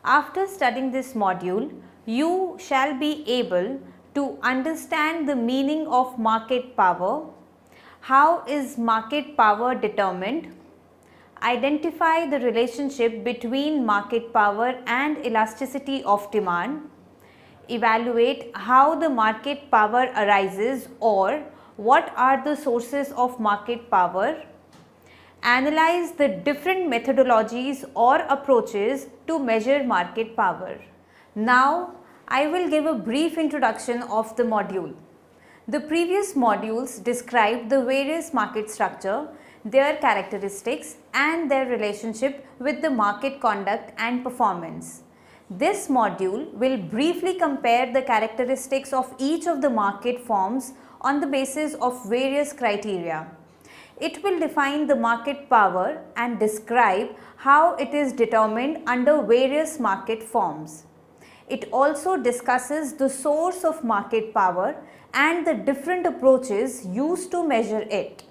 After studying this module, you shall be able to understand the meaning of market power, how is market power determined, identify the relationship between market power and elasticity of demand, evaluate how the market power arises or what are the sources of market power, analyze the different methodologies or approaches to measure market power. Now, I will give a brief introduction of the module. The previous modules described the various market structure, their characteristics and their relationship with the market conduct and performance. This module will briefly compare the characteristics of each of the market forms on the basis of various criteria. It will define the market power and describe how it is determined under various market forms. It also discusses the source of market power and the different approaches used to measure it.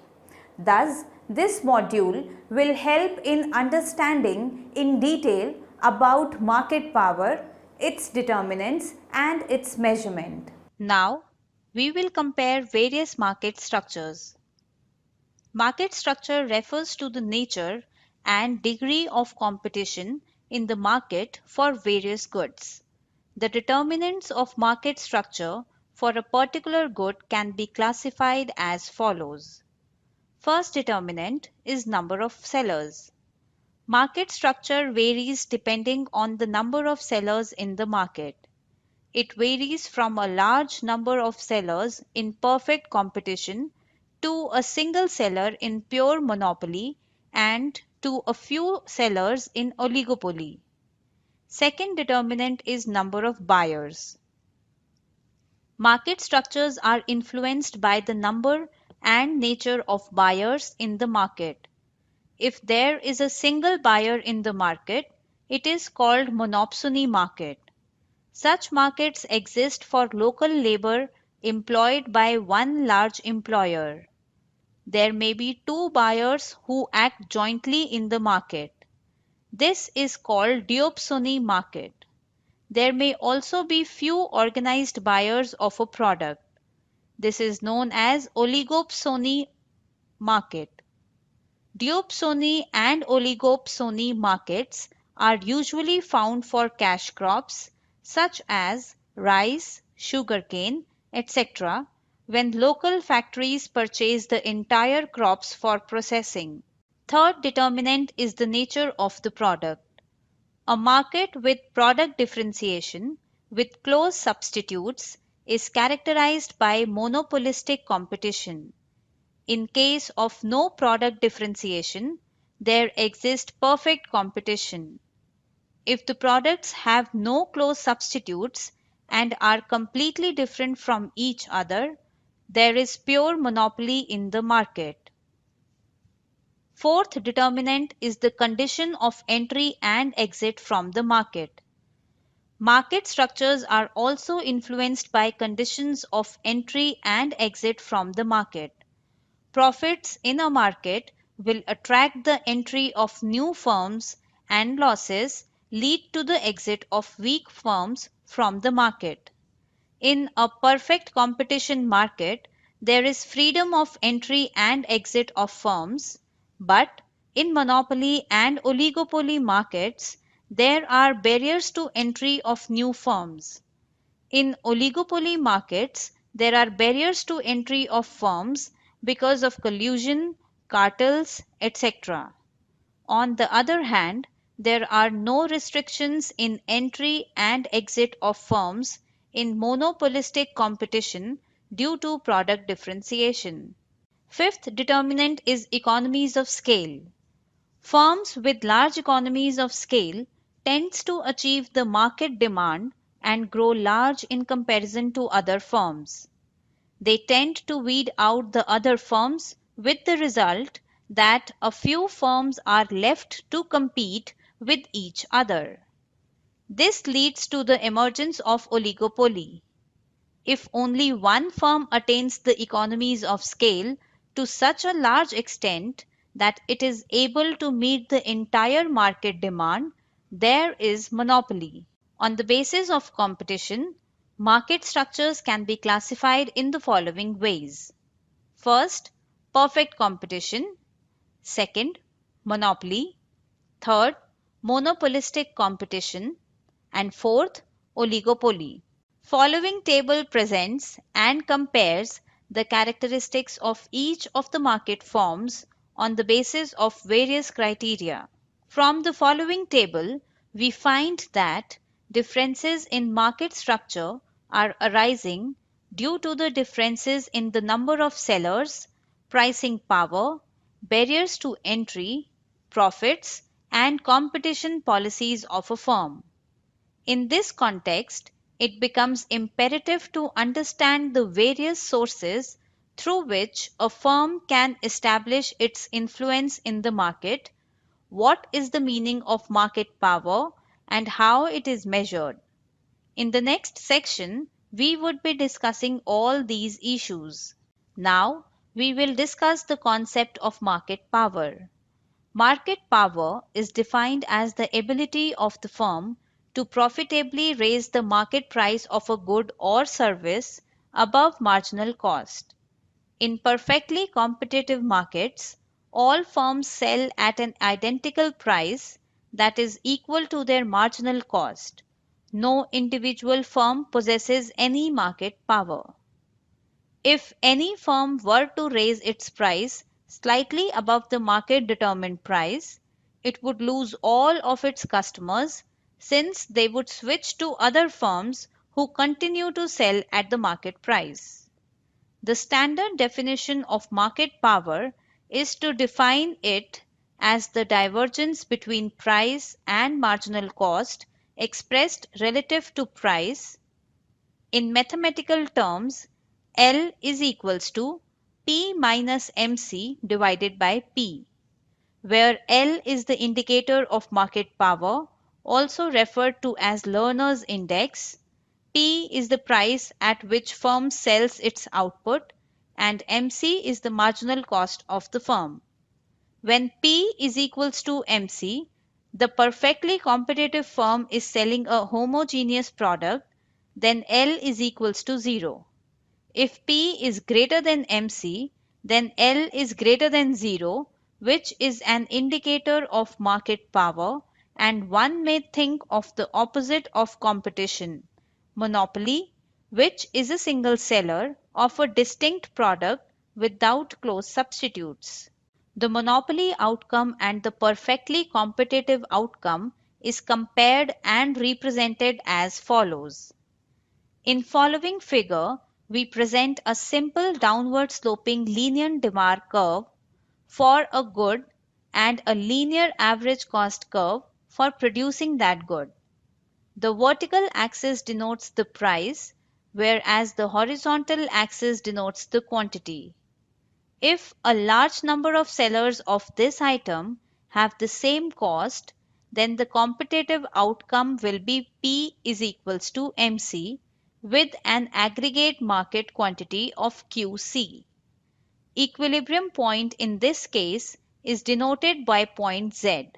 Thus, this module will help in understanding in detail about market power, its determinants and its measurement. Now, we will compare various market structures. Market structure refers to the nature and degree of competition in the market for various goods. The determinants of market structure for a particular good can be classified as follows. First determinant is number of sellers. Market structure varies depending on the number of sellers in the market. It varies from a large number of sellers in perfect competition to a single seller in pure monopoly and to a few sellers in oligopoly. Second determinant is number of buyers. Market structures are influenced by the number and nature of buyers in the market. If there is a single buyer in the market, it is called monopsony market. Such markets exist for local labor employed by one large employer. There may be two buyers who act jointly in the market. This is called duopsony market. There may also be few organized buyers of a product. This is known as oligopsony market. Duopsony and oligopsony markets are usually found for cash crops such as rice, sugarcane, etc., when local factories purchase the entire crops for processing. Third determinant is the nature of the product. A market with product differentiation with close substitutes is characterized by monopolistic competition. In case of no product differentiation, there exists perfect competition. If the products have no close substitutes and are completely different from each other, there is pure monopoly in the market. Fourth determinant is the condition of entry and exit from the market. Market structures are also influenced by conditions of entry and exit from the market. Profits in a market will attract the entry of new firms and losses lead to the exit of weak firms from the market. In a perfect competition market, there is freedom of entry and exit of firms, but in monopoly and oligopoly markets, there are barriers to entry of new firms. In oligopoly markets, there are barriers to entry of firms because of collusion, cartels, etc. On the other hand, there are no restrictions in entry and exit of firms in monopolistic competition due to product differentiation. Fifth determinant is economies of scale. Firms with large economies of scale tends to achieve the market demand and grow large in comparison to other firms. They tend to weed out the other firms with the result that a few firms are left to compete with each other. This leads to the emergence of oligopoly. If only one firm attains the economies of scale to such a large extent that it is able to meet the entire market demand, there is monopoly. On the basis of competition, market structures can be classified in the following ways. First, perfect competition. Second, monopoly. Third, monopolistic competition. And fourth, oligopoly. Following table presents and compares the characteristics of each of the market forms on the basis of various criteria. From the following table, we find that differences in market structure are arising due to the differences in the number of sellers, pricing power, barriers to entry, profits, and competition policies of a firm. In this context, it becomes imperative to understand the various sources through which a firm can establish its influence in the market, what is the meaning of market power, and how it is measured. In the next section, we would be discussing all these issues. Now, we will discuss the concept of market power. Market power is defined as the ability of the firm to profitably raise the market price of a good or service above marginal cost. In perfectly competitive markets, all firms sell at an identical price that is equal to their marginal cost. No individual firm possesses any market power. If any firm were to raise its price slightly above the market determined price, it would lose all of its customers since they would switch to other firms who continue to sell at the market price. The standard definition of market power is to define it as the divergence between price and marginal cost expressed relative to price. In mathematical terms, L is equals to P minus MC divided by P, where L is the indicator of market power, also referred to as Lerner's index. P is the price at which firm sells its output, and MC is the marginal cost of the firm. When P is equals to MC, the perfectly competitive firm is selling a homogeneous product, then L is equals to 0. If P is greater than MC, then L is greater than 0, which is an indicator of market power, and one may think of the opposite of competition, monopoly, which is a single seller of a distinct product without close substitutes. The monopoly outcome and the perfectly competitive outcome is compared and represented as follows. In following figure, we present a simple downward sloping linear demand curve for a good and a linear average cost curve for producing that good. The vertical axis denotes the price, whereas the horizontal axis denotes the quantity. If a large number of sellers of this item have the same cost, then the competitive outcome will be P is equals to MC with an aggregate market quantity of QC. Equilibrium point in this case is denoted by point Z.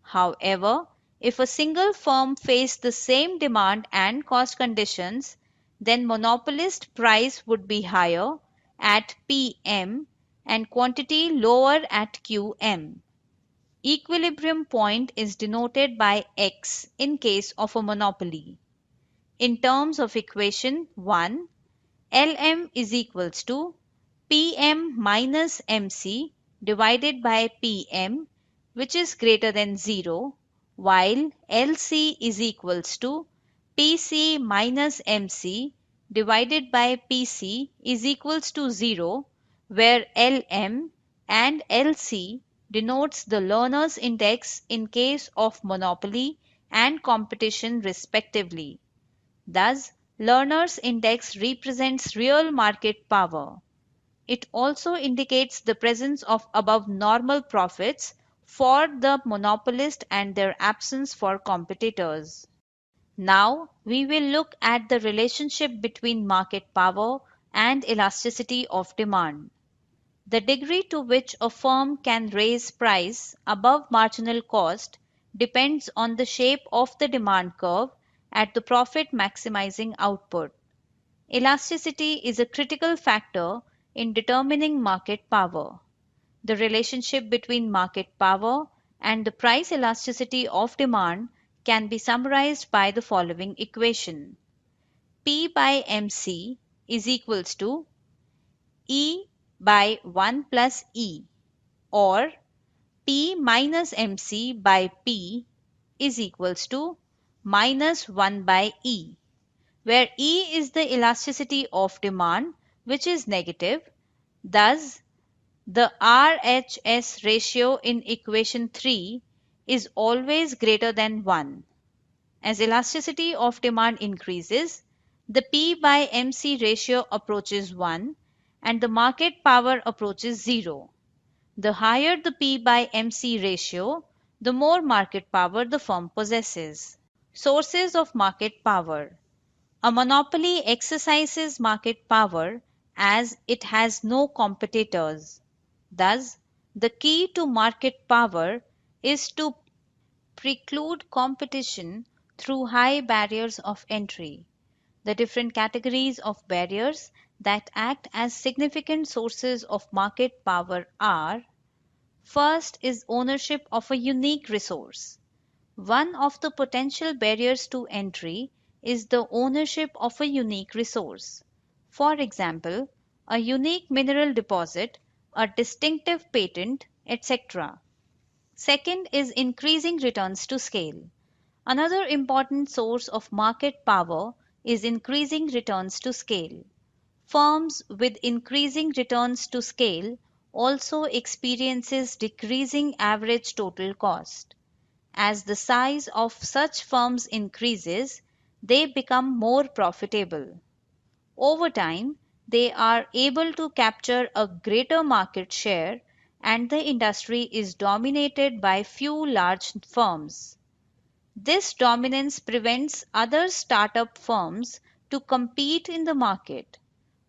However, if a single firm faced the same demand and cost conditions, then monopolist price would be higher at PM and quantity lower at QM. Equilibrium point is denoted by X in case of a monopoly. In terms of equation 1, Lm is equals to Pm minus Mc divided by Pm, which is greater than 0, while Lc is equals to Pc minus Mc divided by Pc is equals to 0, where Lm and Lc denotes the Lerner's index in case of monopoly and competition respectively. Thus, Lerner's index represents real market power. It also indicates the presence of above normal profits for the monopolist and their absence for competitors. Now, we will look at the relationship between market power and elasticity of demand. The degree to which a firm can raise price above marginal cost depends on the shape of the demand curve at the profit maximizing output. Elasticity is a critical factor in determining market power. The relationship between market power and the price elasticity of demand can be summarized by the following equation. P by MC is equals to E by 1 plus E, or P minus MC by P is equals to minus 1 by E, where E is the elasticity of demand, which is negative. Thus, the RHS ratio in equation 3 is always greater than 1. As elasticity of demand increases, the P by MC ratio approaches 1 and the market power approaches 0. The higher the P by MC ratio, the more market power the firm possesses. Sources of market power. A monopoly exercises market power as it has no competitors. Thus, the key to market power is to preclude competition through high barriers of entry. The different categories of barriers that act as significant sources of market power are: first is ownership of a unique resource. One of the potential barriers to entry is the ownership of a unique resource. For example, a unique mineral deposit, a distinctive patent, etc. Second is increasing returns to scale. Another important source of market power is increasing returns to scale. Firms with increasing returns to scale also experiences decreasing average total cost. As the size of such firms increases, they become more profitable. Over time, they are able to capture a greater market share and the industry is dominated by few large firms. This dominance prevents other startup firms to compete in the market.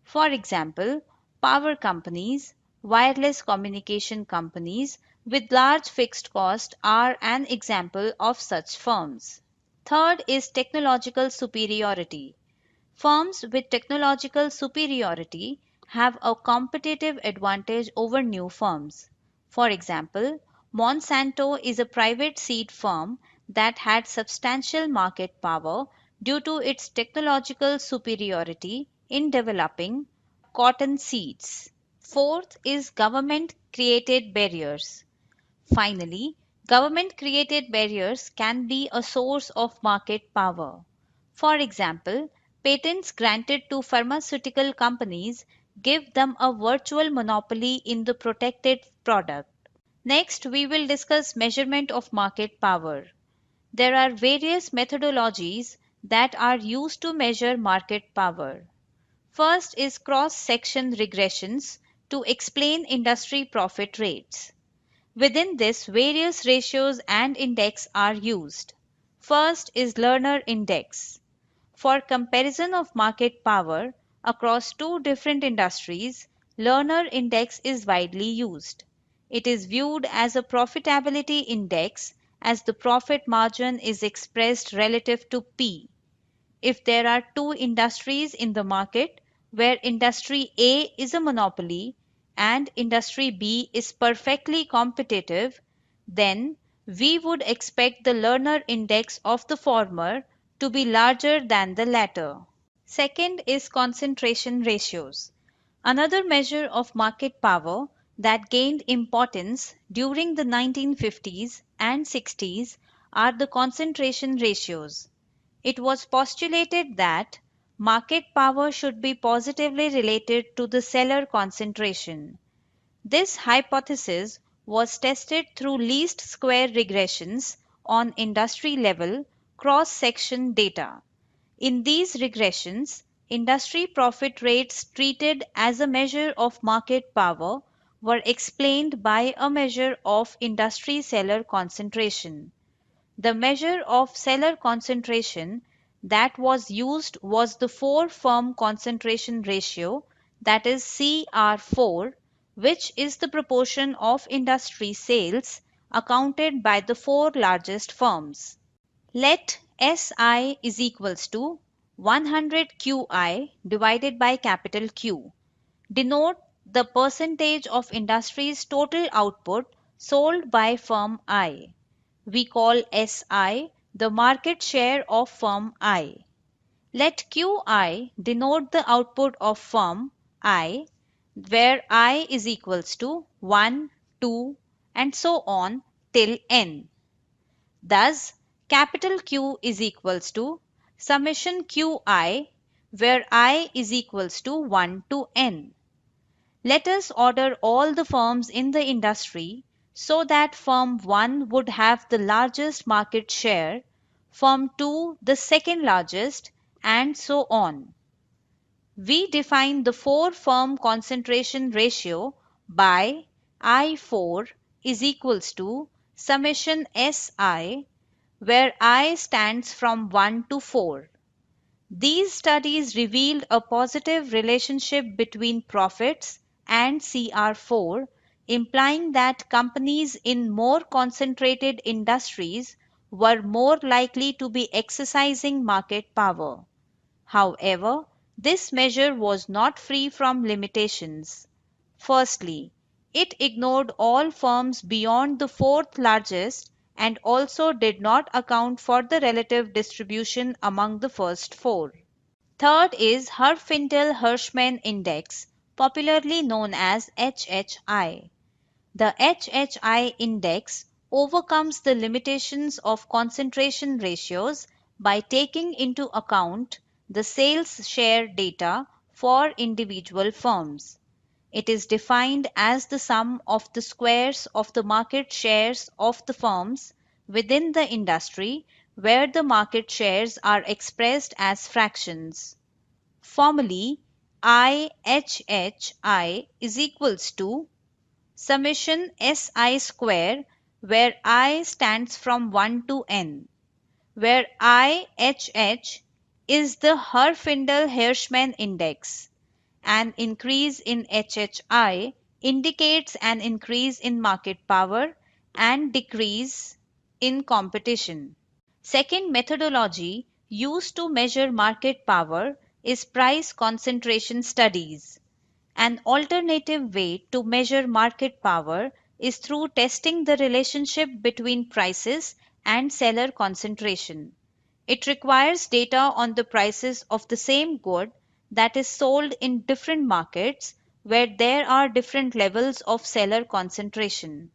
For example, power companies, wireless communication companies with large fixed costs are an example of such firms. Third is technological superiority. Firms with technological superiority have a competitive advantage over new firms. For example, Monsanto is a private seed firm that had substantial market power due to its technological superiority in developing cotton seeds. Fourth is government created barriers. Finally, government created barriers can be a source of market power. For example, patents granted to pharmaceutical companies give them a virtual monopoly in the protected product. Next, we will discuss measurement of market power. There are various methodologies that are used to measure market power. First is cross-section regressions to explain industry profit rates. Within this, various ratios and index are used. First is Lerner index. For comparison of market power across two different industries, Lerner index is widely used. It is viewed as a profitability index as the profit margin is expressed relative to P. If there are two industries in the market where industry A is a monopoly and industry B is perfectly competitive, then we would expect the Lerner index of the former to be larger than the latter. Second is concentration ratios. Another measure of market power that gained importance during the 1950s and 60s are the concentration ratios. It was postulated that market power should be positively related to the seller concentration. This hypothesis was tested through least square regressions on industry level cross-section data. In these regressions, industry profit rates treated as a measure of market power were explained by a measure of industry seller concentration. The measure of seller concentration that was used was the 4-firm concentration ratio, that is CR4, which is the proportion of industry sales accounted by the four largest firms. Let SI is equals to 100 QI divided by capital Q. Denote the percentage of industry's total output sold by firm I. We call SI the market share of firm I. Let QI denote the output of firm I, where I is equals to 1, 2, and so on till n. Thus, capital Q is equals to summation Qi, where I is equals to 1 to n. Let us order all the firms in the industry so that firm 1 would have the largest market share, firm 2 the second largest, and so on. We define the 4 firm concentration ratio by I4 is equals to summation Si, where I stands from 1 to 4. These studies revealed a positive relationship between profits and CR4, implying that companies in more concentrated industries were more likely to be exercising market power. However, this measure was not free from limitations. Firstly, it ignored all firms beyond the fourth largest and also did not account for the relative distribution among the first four. Third is Herfintel-Hirschman Index, popularly known as HHI. The HHI index overcomes the limitations of concentration ratios by taking into account the sales share data for individual firms. It is defined as the sum of the squares of the market shares of the firms within the industry where the market shares are expressed as fractions. Formally, IHHI is equals to summation Si square, where I stands from 1 to n, where IHH is the Herfintel-Hirschman index. An increase in HHI indicates an increase in market power and decrease in competition. Second methodology used to measure market power is price concentration studies. An alternative way to measure market power is through testing the relationship between prices and seller concentration. It requires data on the prices of the same good that is sold in different markets where there are different levels of seller concentration.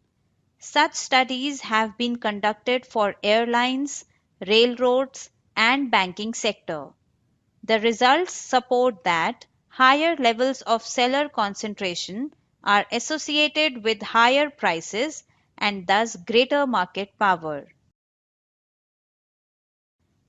Such studies have been conducted for airlines, railroads, and banking sector. The results support that higher levels of seller concentration are associated with higher prices and thus greater market power.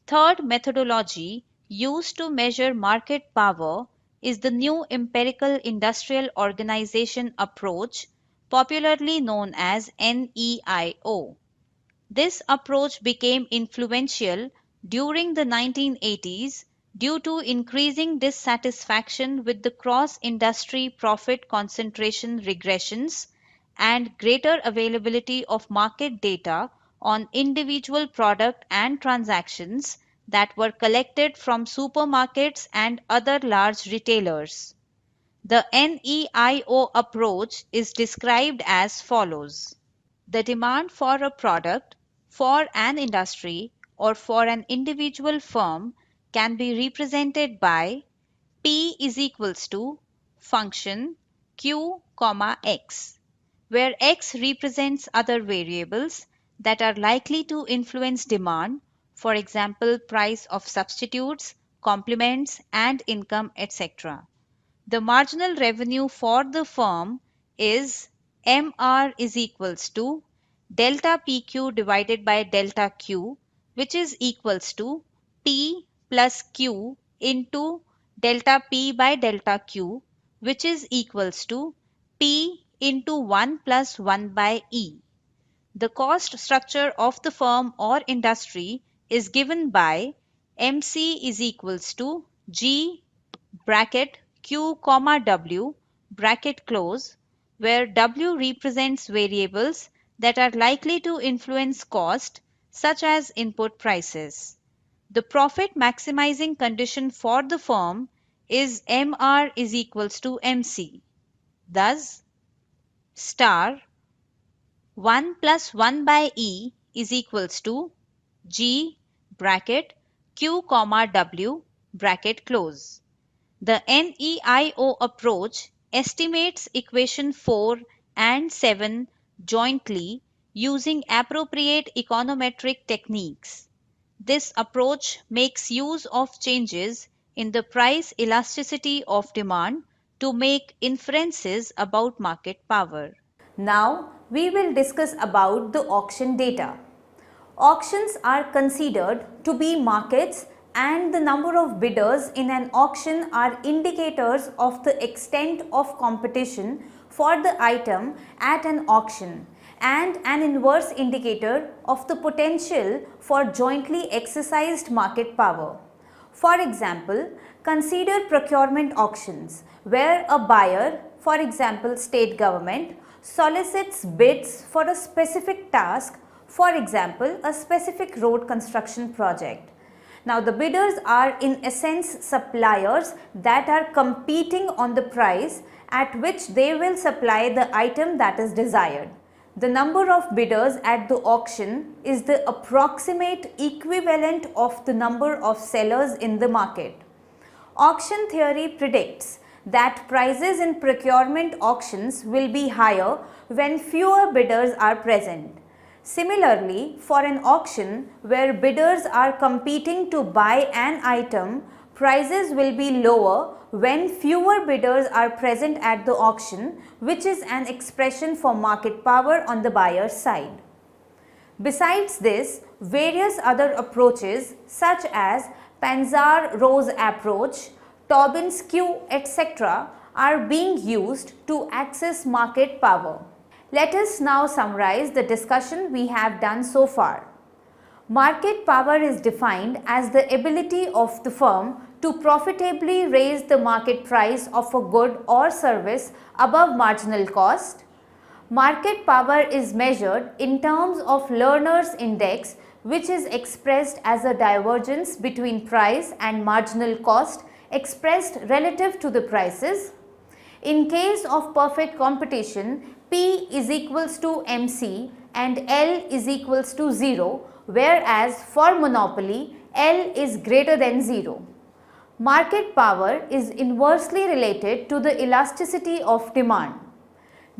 Third methodology used to measure market power is the new empirical industrial organization approach, popularly known as NEIO. This approach became influential during the 1980s due to increasing dissatisfaction with the cross-industry profit concentration regressions and greater availability of market data on individual product and transactions that were collected from supermarkets and other large retailers. The NEIO approach is described as follows. The demand for a product, for an industry, or for an individual firm can be represented by P is equals to function Q, X, where X represents other variables that are likely to influence demand, for example, price of substitutes, complements, and income, etc. The marginal revenue for the firm is MR is equals to delta PQ divided by delta Q, which is equals to P plus Q into delta P by delta Q, which is equals to P into 1 plus 1 by E. The cost structure of the firm or industry is given by MC is equals to G bracket Q comma W bracket close, where W represents variables that are likely to influence cost, such as input prices. The profit maximizing condition for the firm is MR is equals to MC. Thus, star 1 plus 1 by E is equals to G bracket Q comma W bracket close. The NEIO approach estimates equation 4 and 7 jointly using appropriate econometric techniques. This approach makes use of changes in the price elasticity of demand to make inferences about market power. Now we will discuss about the auction data. Auctions are considered to be markets, and the number of bidders in an auction are indicators of the extent of competition for the item at an auction and an inverse indicator of the potential for jointly exercised market power. For example, consider procurement auctions where a buyer, for example state government, solicits bids for a specific task, for example a specific road construction project. Now the bidders are in essence suppliers that are competing on the price at which they will supply the item that is desired. The number of bidders at the auction is the approximate equivalent of the number of sellers in the market. Auction theory predicts that prices in procurement auctions will be higher when fewer bidders are present. Similarly, for an auction where bidders are competing to buy an item, prices will be lower when fewer bidders are present at the auction, which is an expression for market power on the buyer's side. Besides this, various other approaches such as Panzer-Rose approach, Tobin-Skew, etc. are being used to access market power. Let us now summarize the discussion we have done so far. Market power is defined as the ability of the firm to profitably raise the market price of a good or service above marginal cost. Market power is measured in terms of Lerner's index, which is expressed as a divergence between price and marginal cost expressed relative to the prices. In case of perfect competition, P is equals to MC and L is equals to 0, whereas for monopoly, L is greater than 0. Market power is inversely related to the elasticity of demand.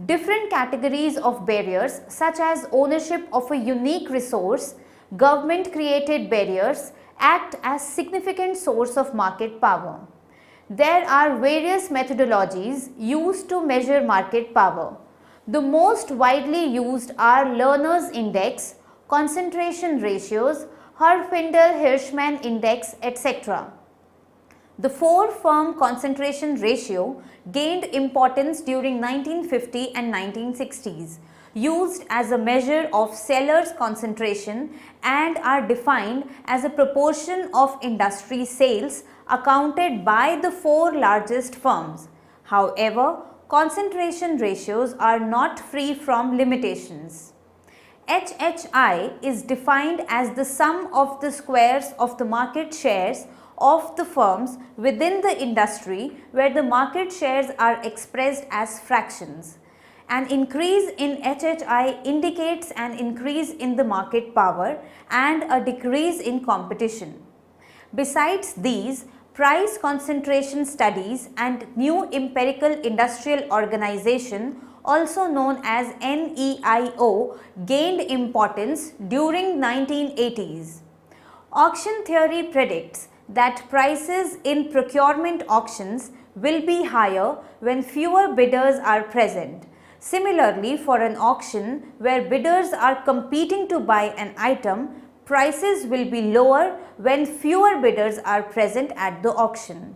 Different categories of barriers such as ownership of a unique resource, government created barriers act as significant source of market power. There are various methodologies used to measure market power. The most widely used are Lerner's index, concentration ratios, Herfindahl-Hirschman index, etc. The 4-firm concentration ratio gained importance during 1950 and 1960s, used as a measure of sellers' concentration and are defined as a proportion of industry sales accounted by the 4 largest firms. However, concentration ratios are not free from limitations. HHI is defined as the sum of the squares of the market shares of the firms within the industry where the market shares are expressed as fractions. An increase in HHI indicates an increase in the market power and a decrease in competition. Besides these, price concentration studies and new empirical industrial organization, also known as NEIO, gained importance during 1980s. Auction theory predicts that prices in procurement auctions will be higher when fewer bidders are present. Similarly, for an auction where bidders are competing to buy an item, prices will be lower when fewer bidders are present at the auction.